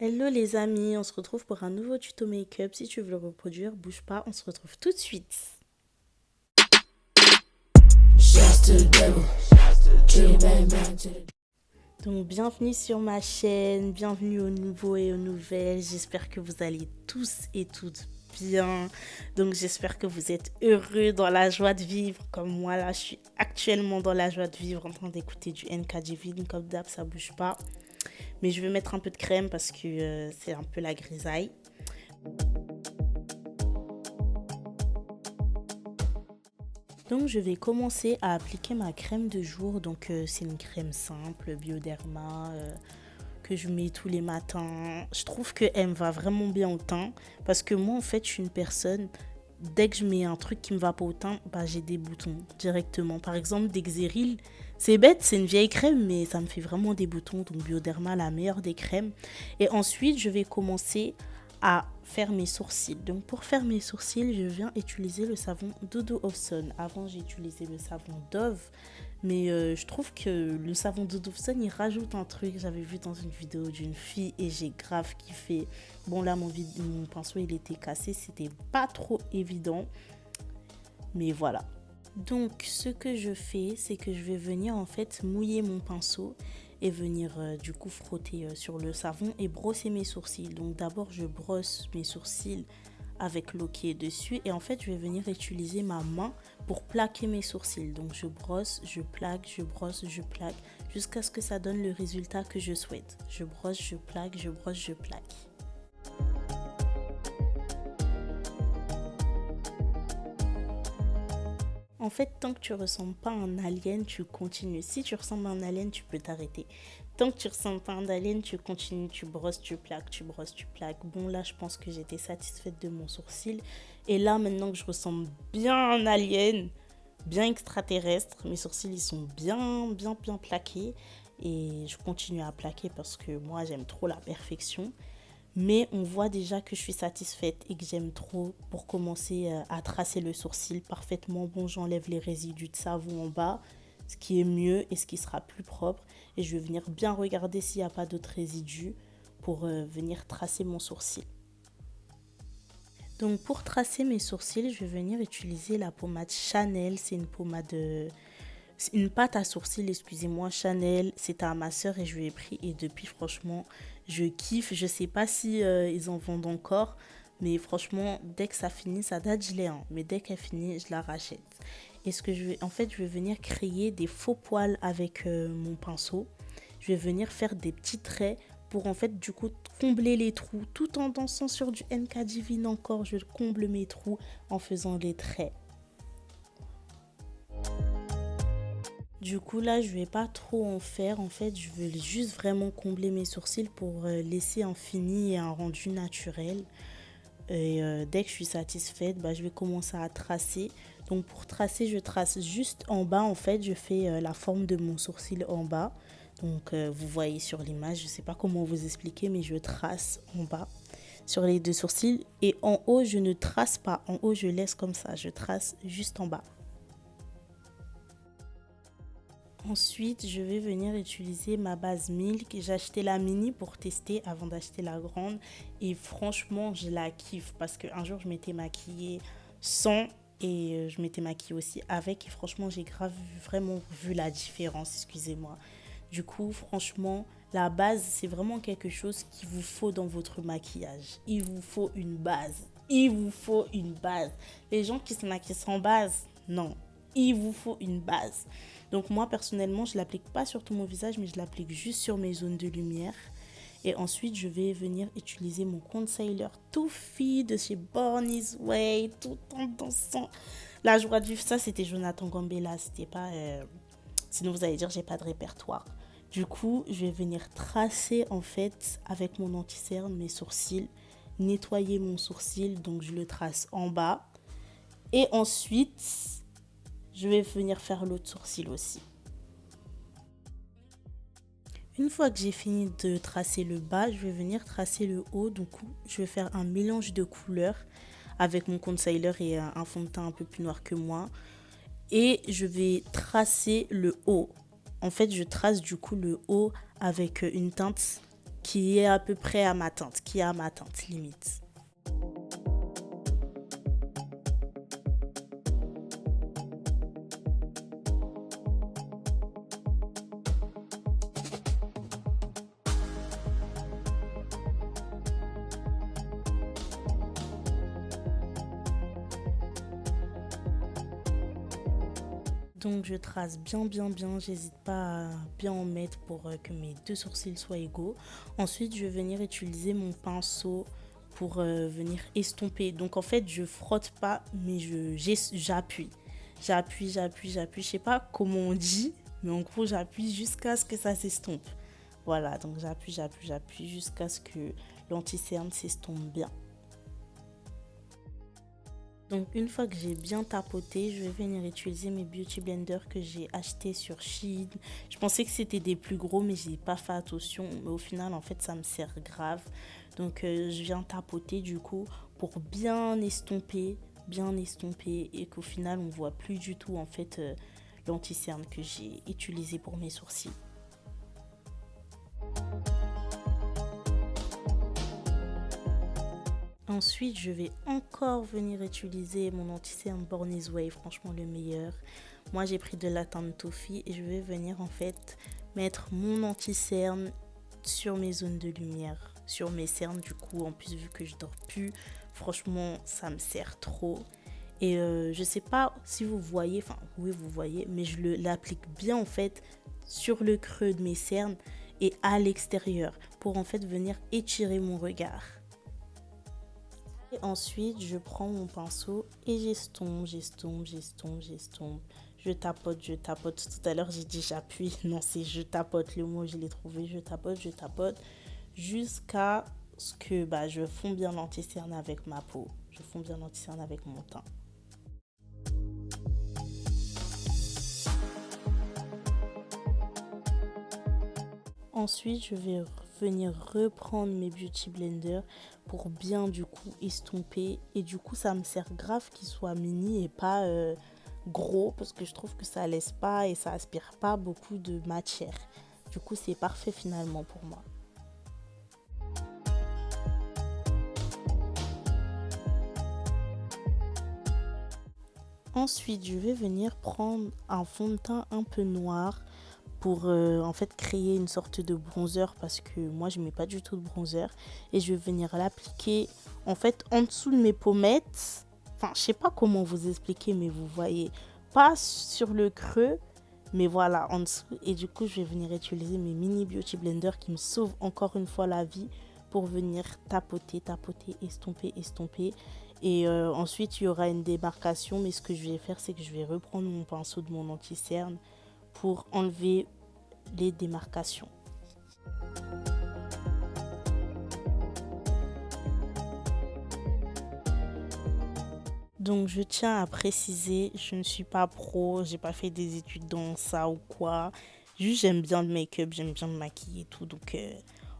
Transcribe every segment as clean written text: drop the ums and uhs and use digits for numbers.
Hello les amis, on se retrouve pour un nouveau tuto make-up. Si tu veux le reproduire, bouge pas, on se retrouve tout de suite. Donc bienvenue sur ma chaîne, bienvenue aux nouveaux et aux nouvelles. J'espère que vous allez tous et toutes bien. Donc j'espère que vous êtes heureux, dans la joie de vivre. Comme moi là, je suis actuellement dans la joie de vivre en train d'écouter du NKJV. Comme d'hab, ça bouge pas. Mais je vais mettre un peu de crème parce que c'est un peu la grisaille. Donc je vais commencer à appliquer ma crème de jour. Donc c'est une crème simple, Bioderma, que je mets tous les matins. Je trouve qu'elle me va vraiment bien au teint. Parce que moi en fait je suis une personne, dès que je mets un truc qui me va pas au teint, bah, j'ai des boutons directement. Par exemple Dexeril, c'est bête, c'est une vieille crème mais ça me fait vraiment des boutons. Donc Bioderma, la meilleure des crèmes. Et ensuite je vais commencer à faire mes sourcils. Donc pour faire mes sourcils, je viens utiliser le savon Dodo Ofson. Avant, j'ai utilisé le savon Dove, mais je trouve que le savon Dodo Ofson, il rajoute un truc. J'avais vu dans une vidéo d'une fille et j'ai grave kiffé. Bon là, mon pinceau, il était cassé, c'était pas trop évident, mais voilà. Donc ce que je fais, c'est que je vais venir en fait mouiller mon pinceau et venir du coup frotter sur le savon et brosser mes sourcils. Donc d'abord je brosse mes sourcils avec l'eau qui est dessus et en fait je vais venir utiliser ma main pour plaquer mes sourcils. Donc je brosse, je plaque, je brosse, je plaque jusqu'à ce que ça donne le résultat que je souhaite. Je brosse, je plaque, je brosse, je plaque. En fait, tant que tu ressembles pas à un alien, tu continues. Si tu ressembles à un alien, tu peux t'arrêter. Tant que tu ressembles pas à un alien, tu continues, tu brosses, tu plaques, tu brosses, tu plaques. Bon, là, je pense que j'étais satisfaite de mon sourcil. Et là, maintenant que je ressemble bien à un alien, bien extraterrestre, mes sourcils, ils sont bien, bien, bien plaqués. Et je continue à plaquer parce que moi, j'aime trop la perfection. Mais on voit déjà que je suis satisfaite et que j'aime trop. Pour commencer à tracer le sourcil parfaitement bon, j'enlève les résidus de savon en bas, ce qui est mieux et ce qui sera plus propre. Et je vais venir bien regarder s'il n'y a pas d'autres résidus pour venir tracer mon sourcil. Donc pour tracer mes sourcils, je vais venir utiliser la pommade Chanel. C'est une pommade... c'est une pâte à sourcils, excusez-moi, Chanel. C'était à ma soeur et je lui ai pris. Et depuis, franchement, je kiffe. Je sais pas si ils en vendent encore. Mais franchement, dès que ça finit, ça date, je l'ai. Hein, mais dès qu'elle finit, je la rachète. Et ce que je vais... En fait, je vais venir créer des faux poils avec mon pinceau. Je vais venir faire des petits traits pour en fait du coup combler les trous. Tout en dansant sur du NK Divine encore, je comble mes trous en faisant les traits. Du coup là je vais pas trop en faire, en fait je veux juste vraiment combler mes sourcils pour laisser un fini et un rendu naturel. Et dès que je suis satisfaite, bah, je vais commencer à tracer. Donc pour tracer, je trace juste en bas, en fait je fais la forme de mon sourcil en bas. Donc vous voyez sur l'image, je ne sais pas comment vous expliquer, mais je trace en bas sur les deux sourcils. Et en haut, je ne trace pas. En haut, je laisse comme ça. Je trace juste en bas. Ensuite, je vais venir utiliser ma base Milk. J'ai acheté la mini pour tester avant d'acheter la grande. Et franchement, je la kiffe parce qu'un jour, je m'étais maquillée sans et je m'étais maquillée aussi avec. Et franchement, j'ai grave vraiment vu la différence, excusez-moi. Du coup, franchement, la base, c'est vraiment quelque chose qu'il vous faut dans votre maquillage. Il vous faut une base. Il vous faut une base. Les gens qui se maquillent sans base, non. Il vous faut une base. Donc moi, personnellement, je ne l'applique pas sur tout mon visage, mais je l'applique juste sur mes zones de lumière. Et ensuite, je vais venir utiliser mon concealer Touffi de chez Born This Way, tout en dansant. La joie de vivre, ça, c'était Jonathan Gambella. C'était pas... Sinon, vous allez dire, j'ai pas de répertoire. Du coup, je vais venir tracer, en fait, avec mon anti-cerne, mes sourcils. Nettoyer mon sourcil, donc je le trace en bas. Et ensuite, je vais venir faire l'autre sourcil aussi. Une fois que j'ai fini de tracer le bas, je vais venir tracer le haut. Donc, je vais faire un mélange de couleurs avec mon concealer et un fond de teint un peu plus noir que moi. Et je vais tracer le haut. En fait, je trace du coup le haut avec une teinte qui est à peu près à ma teinte, qui est à ma teinte limite. Donc je trace bien, j'hésite pas à bien en mettre pour que mes deux sourcils soient égaux. Ensuite je vais venir utiliser mon pinceau pour venir estomper. Donc en fait je frotte pas mais j'appuie. Je sais pas comment on dit, mais en gros j'appuie jusqu'à ce que ça s'estompe. Voilà, donc j'appuie jusqu'à ce que l'anti-cerne s'estompe bien. Donc une fois que j'ai bien tapoté, je vais venir utiliser mes beauty blenders que j'ai achetés sur Shein. Je pensais que c'était des plus gros mais j'ai pas fait attention. Mais au final en fait ça me sert grave. Donc je viens tapoter du coup pour bien estomper et qu'au final on voit plus du tout en fait l'anti-cerne que j'ai utilisé pour mes sourcils. Ensuite, je vais encore venir utiliser mon anti-cerne Born This Way, franchement le meilleur. Moi, j'ai pris de la teinte Toffee et je vais venir en fait mettre mon anti-cerne sur mes zones de lumière, sur mes cernes du coup. En plus, vu que je dors plus, franchement, ça me sert trop. Et je sais pas si vous voyez, enfin oui vous voyez, mais je l'applique bien en fait sur le creux de mes cernes et à l'extérieur pour en fait venir étirer mon regard. Et ensuite, je prends mon pinceau et j'estompe. Je tapote. Tout à l'heure, j'ai dit j'appuie. Non, c'est je tapote. Le mot, je l'ai trouvé. Je tapote. Jusqu'à ce que je fonds bien l'anti-cerne avec ma peau. Je fonds bien l'anti-cerne avec mon teint. Ensuite, je vais venir reprendre mes beauty blenders pour bien du coup estomper. Et du coup, ça me sert grave qu'il soit mini et pas gros parce que je trouve que ça laisse pas et ça aspire pas beaucoup de matière. Du coup, c'est parfait finalement pour moi. Ensuite, je vais venir prendre un fond de teint un peu noir pour en fait créer une sorte de bronzer parce que moi je mets pas du tout de bronzer et je vais venir l'appliquer en fait en dessous de mes pommettes. Enfin, je sais pas comment vous expliquer mais vous voyez, pas sur le creux mais voilà en dessous. Et du coup, je vais venir utiliser mes mini beauty blender qui me sauvent encore une fois la vie pour venir tapoter, estomper. Et ensuite, il y aura une démarcation, mais ce que je vais faire, c'est que je vais reprendre mon pinceau de mon anti-cerne pour enlever les démarcations. Donc je tiens à préciser, je ne suis pas pro, j'ai pas fait des études dans ça ou quoi. Juste j'aime bien le make-up, j'aime bien me maquiller et tout. Donc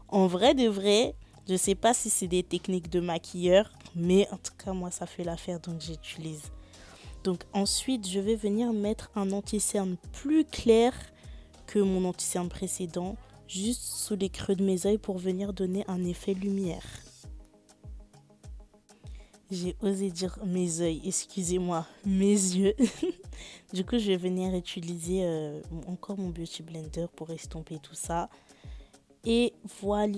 en vrai de vrai, je sais pas si c'est des techniques de maquilleur, mais en tout cas moi ça fait l'affaire donc j'utilise. Donc ensuite je vais venir mettre un anti-cerne plus clair que mon anti-cerne précédent, juste sous les creux de mes yeux pour venir donner un effet lumière. J'ai osé dire mes yeux, excusez-moi, mes yeux. Du coup, je vais venir utiliser encore mon beauty blender pour estomper tout ça. Et voilà,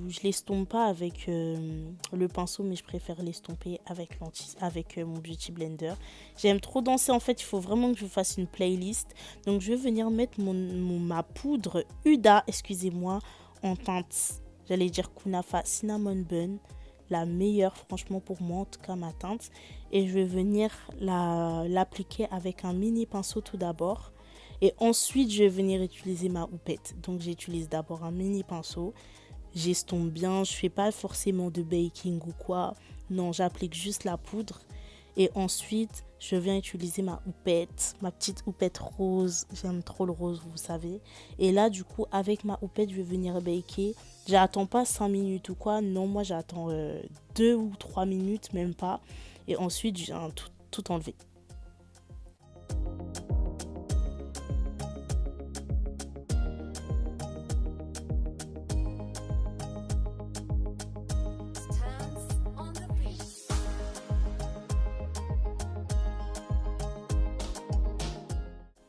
je l'estompe pas avec le pinceau, mais je préfère l'estomper avec mon beauty blender. J'aime trop danser, en fait, il faut vraiment que je fasse une playlist. Donc je vais venir mettre ma poudre Huda, excusez-moi, en teinte, j'allais dire Kunafa Cinnamon Bun. La meilleure franchement pour moi, en tout cas ma teinte. Et je vais venir l'appliquer avec un mini pinceau tout d'abord. Et ensuite, je vais venir utiliser ma houppette. Donc, j'utilise d'abord un mini pinceau. J'estompe bien. Je ne fais pas forcément de baking ou quoi. Non, j'applique juste la poudre. Et ensuite, je viens utiliser ma houppette. Ma petite houppette rose. J'aime trop le rose, vous savez. Et là, du coup, avec ma houppette, je vais venir baker. J'attends pas 5 minutes ou quoi. Non, moi, j'attends 2 ou 3 minutes, même pas. Et ensuite, je viens tout enlever.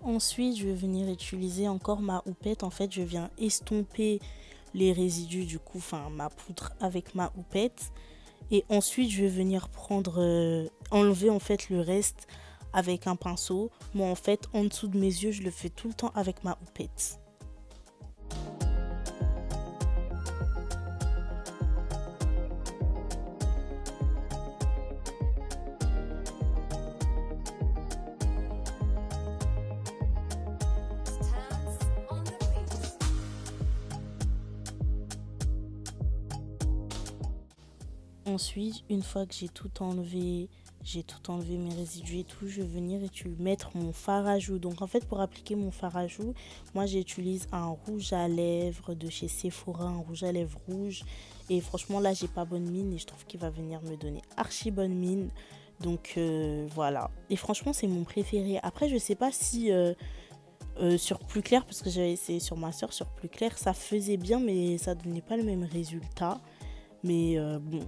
Ensuite, je vais venir utiliser encore ma houppette. En fait, je viens estomper les résidus du coup, enfin ma poudre avec ma houppette. Et ensuite, je vais venir enlever en fait le reste avec un pinceau. Moi, en fait, en dessous de mes yeux, je le fais tout le temps avec ma houppette. Ensuite, une fois que j'ai tout enlevé mes résidus et tout, je vais venir mettre mon fard à joues. Donc en fait, pour appliquer mon fard à joues, moi j'utilise un rouge à lèvres de chez Sephora, un rouge à lèvres rouge. Et franchement, là, j'ai pas bonne mine et je trouve qu'il va venir me donner archi bonne mine. Donc voilà. Et franchement, c'est mon préféré. Après, je sais pas si sur plus clair, parce que j'avais essayé sur ma soeur, sur plus clair, ça faisait bien, mais ça donnait pas le même résultat. Mais bon,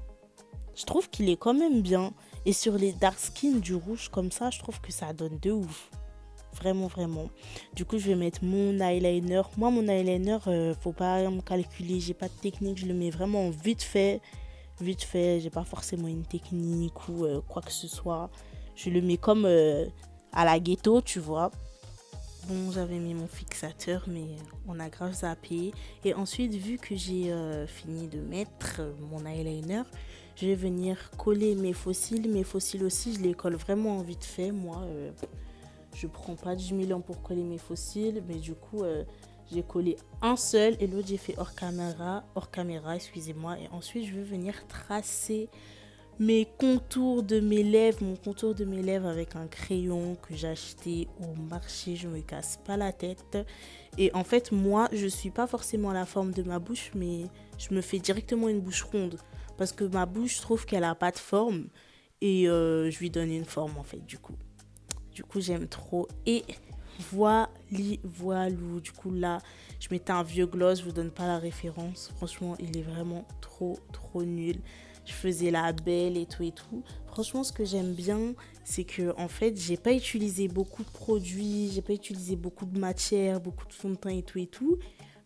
je trouve qu'il est quand même bien. Et sur les dark skin du rouge comme ça, je trouve que ça donne de ouf. Vraiment, vraiment. Du coup, je vais mettre mon eyeliner. Moi, mon eyeliner, faut pas me calculer. J'ai pas de technique. Je le mets vraiment vite fait. Vite fait. J'ai pas forcément une technique ou quoi que ce soit. Je le mets comme à la ghetto, tu vois. Bon, j'avais mis mon fixateur, mais on a grave zappé. Et ensuite, vu que j'ai fini de mettre mon eyeliner, je vais venir coller mes faux cils. Mes faux cils aussi, je les colle vraiment vite fait. Moi, je prends pas 10 000 ans pour coller mes faux cils. Mais du coup, j'ai collé un seul et l'autre, j'ai fait hors caméra, excusez-moi. Et ensuite, je vais venir tracer mes contours de mes lèvres, mon contour de mes lèvres avec un crayon que j'ai acheté au marché, je me casse pas la tête. Et en fait, moi, je suis pas forcément à la forme de ma bouche, mais je me fais directement une bouche ronde. Parce que ma bouche, je trouve qu'elle a pas de forme. Et je lui donne une forme, en fait, du coup. Du coup, j'aime trop. Et voilou. Du coup, là, je mettais un vieux gloss, je vous donne pas la référence. Franchement, il est vraiment trop, trop nul. Je faisais la belle et tout et tout. Franchement, ce que j'aime bien, c'est que en fait, j'ai pas utilisé beaucoup de produits, j'ai pas utilisé beaucoup de matière, beaucoup de fond de teint et tout et tout.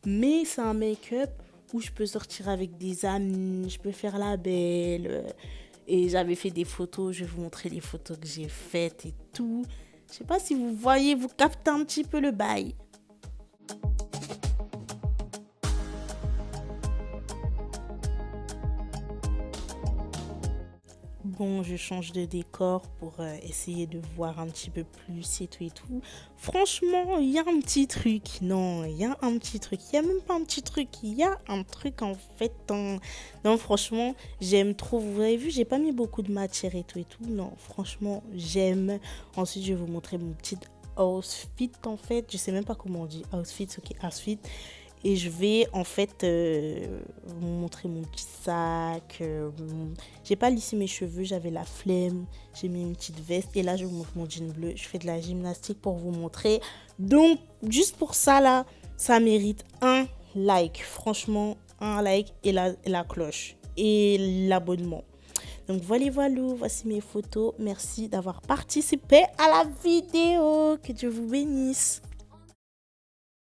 Mais c'est un make-up où je peux sortir avec des amis, je peux faire la belle. Et j'avais fait des photos, je vais vous montrer les photos que j'ai faites et tout. Je sais pas si vous voyez, vous captez un petit peu le bail. Bon, je change de décor pour essayer de voir un petit peu plus et tout et tout. Franchement, il y a un petit truc. Non, il y a un petit truc. Il n'y a même pas un petit truc. Il y a un truc en fait. Non, franchement, j'aime trop. Vous avez vu, j'ai pas mis beaucoup de matière et tout et tout. Non, franchement, j'aime. Ensuite, je vais vous montrer mon petit outfit en fait. Je sais même pas comment on dit. Outfit, ok, outfit. Et je vais en fait vous montrer mon petit sac. J'ai pas lissé mes cheveux, j'avais la flemme. J'ai mis une petite veste. Et là, je vous montre mon jean bleu. Je fais de la gymnastique pour vous montrer. Donc, juste pour ça, là, ça mérite un like. Franchement, un like et la cloche. Et l'abonnement. Donc, voilà, voici mes photos. Merci d'avoir participé à la vidéo. Que Dieu vous bénisse.